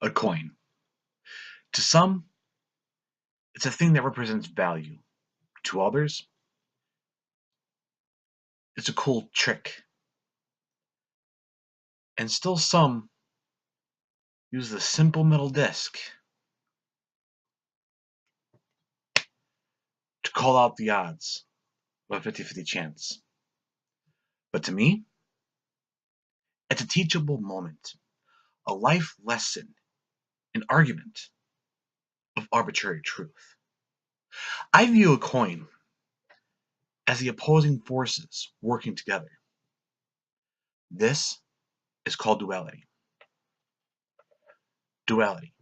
A coin. To some, it's a thing that represents value. To others, it's a cool trick. And still some use the simple metal disc to call out the odds of a 50-50 chance. But to me, it's a teachable moment, a life lesson, an argument of arbitrary truth. I view a coin as the opposing forces working together. This is called duality. Duality.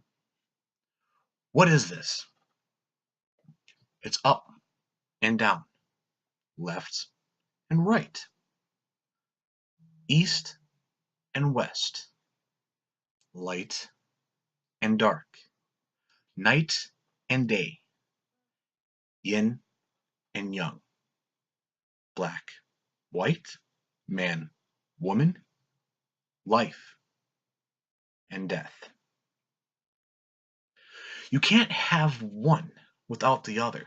What is this? It's up and down, left and right, east and west, light and dark, night and day, yin and yang, black, white, man, woman, life and death. You can't have one without the other.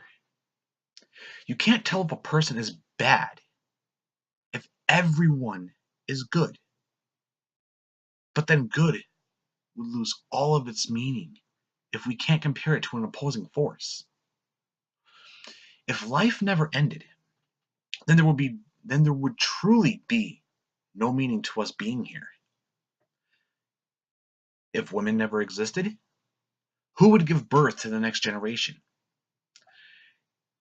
You can't tell if a person is bad if everyone is good. But then good would lose all of its meaning if we can't compare it to an opposing force. If life never ended, then there would truly be no meaning to us being here. If women never existed, who would give birth to the next generation?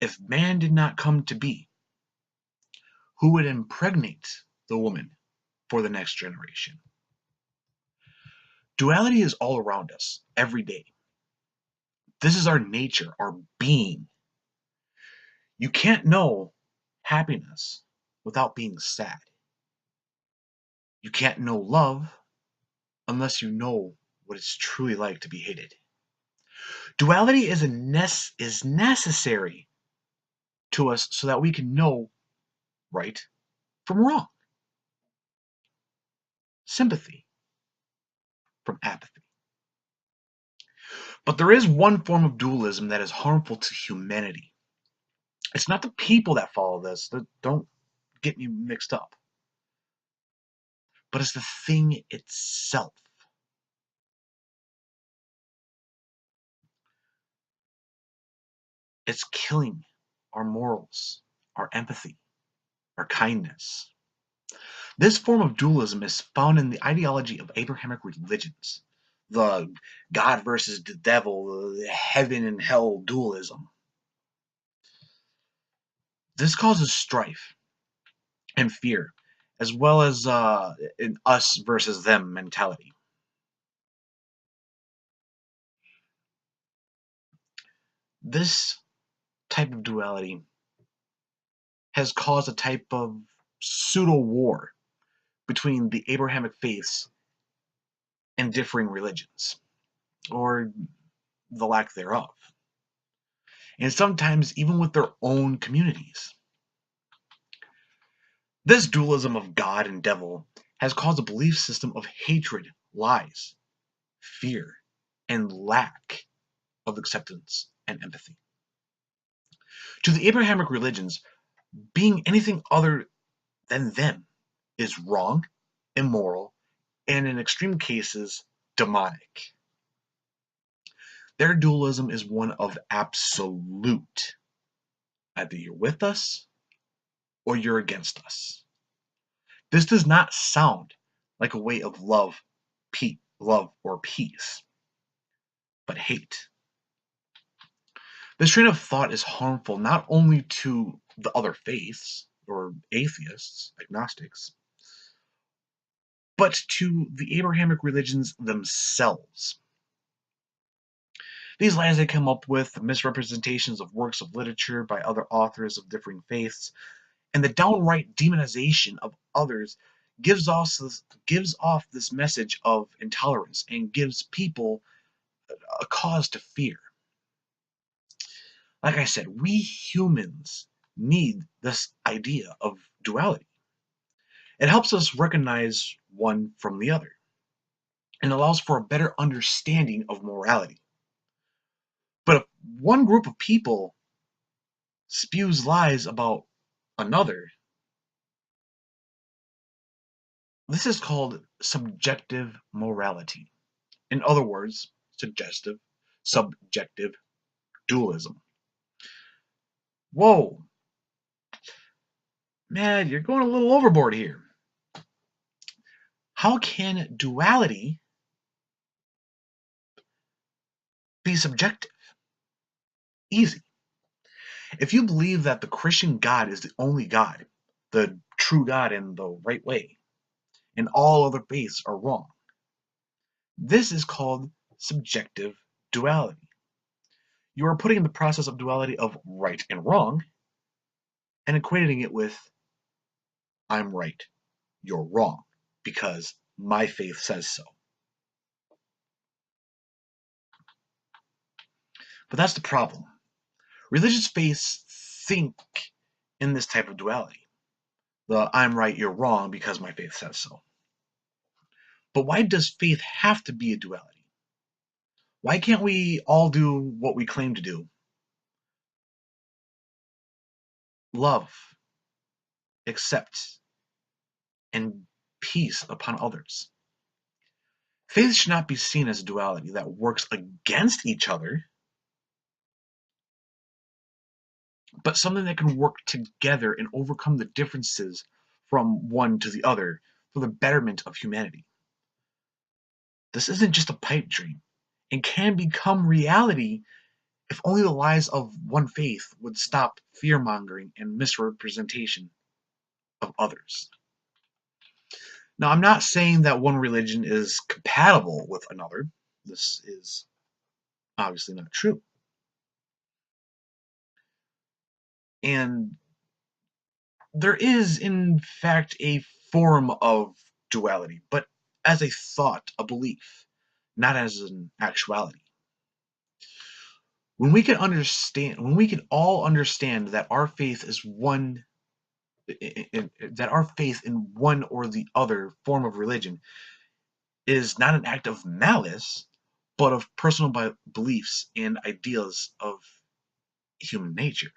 If man did not come to be, who would impregnate the woman for the next generation? Duality is all around us, every day. This is our nature, our being. You can't know happiness without being sad. You can't know love unless you know what it's truly like to be hated. Duality is necessary to us so that we can know right from wrong. Sympathy from apathy. But there is one form of dualism that is harmful to humanity. It's not the people that follow this, don't get me mixed up, but it's the thing itself. It's killing our morals, our empathy, our kindness. This form of dualism is found in the ideology of Abrahamic religions, the God versus the devil, the heaven and hell dualism. This causes strife and fear, as well as an us versus them mentality. This type of duality has caused a type of pseudo war between the Abrahamic faiths and differing religions, or the lack thereof, and sometimes even with their own communities. This dualism of God and devil has caused a belief system of hatred, lies, fear, and lack of acceptance and empathy. To the Abrahamic religions, being anything other than them is wrong, immoral, and in extreme cases, demonic. Their dualism is one of absolute. Either you're with us or you're against us. This does not sound like a way of love or peace, but hate. This train of thought is harmful not only to the other faiths or atheists, agnostics, but to the Abrahamic religions themselves. These lies they come up with, the misrepresentations of works of literature by other authors of differing faiths, and the downright demonization of others gives off this message of intolerance and gives people a cause to fear. Like I said, we humans need this idea of duality. It helps us recognize one from the other and allows for a better understanding of morality. But if one group of people spews lies about another, this is called subjective morality. In other words, subjective dualism. Whoa, man, you're going a little overboard here. How can duality be subjective? Easy. If you believe that the Christian God is the only God, the true God in the right way, and all other faiths are wrong, this is called subjective duality. You are putting the process of duality of right and wrong and equating it with I'm right, you're wrong, because my faith says so. But that's the problem. Religious faiths think in this type of duality. The I'm right, you're wrong because my faith says so. But why does faith have to be a duality? Why can't we all do what we claim to do? Love, accept, and peace upon others. Faith should not be seen as a duality that works against each other, but something that can work together and overcome the differences from one to the other for the betterment of humanity. This isn't just a pipe dream and can become reality if only the lies of one faith would stop fear mongering and misrepresentation of others. Now, I'm not saying that one religion is compatible with another. This is obviously not true. And there is, in fact, a form of duality, but as a thought, a belief, not as an actuality. When we can all understand that our faith is one, that our faith in one or the other form of religion is not an act of malice, but of personal beliefs and ideas of human nature.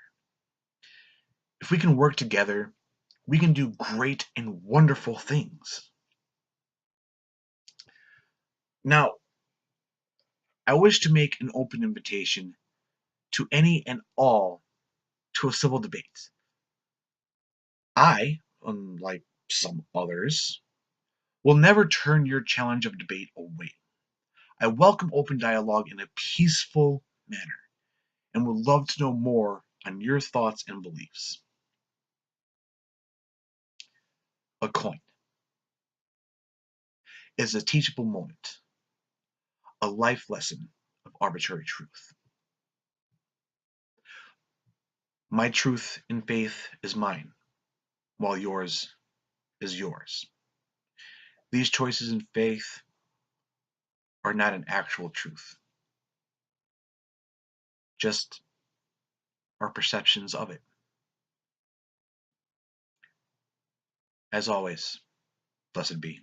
If we can work together, we can do great and wonderful things. Now, I wish to make an open invitation to any and all to a civil debate. I, unlike some others, will never turn your challenge of debate away. I welcome open dialogue in a peaceful manner and would love to know more on your thoughts and beliefs. A coin is a teachable moment, a life lesson of arbitrary truth. My truth in faith is mine, while yours is yours. These choices in faith are not an actual truth, just our perceptions of it. As always, blessed be.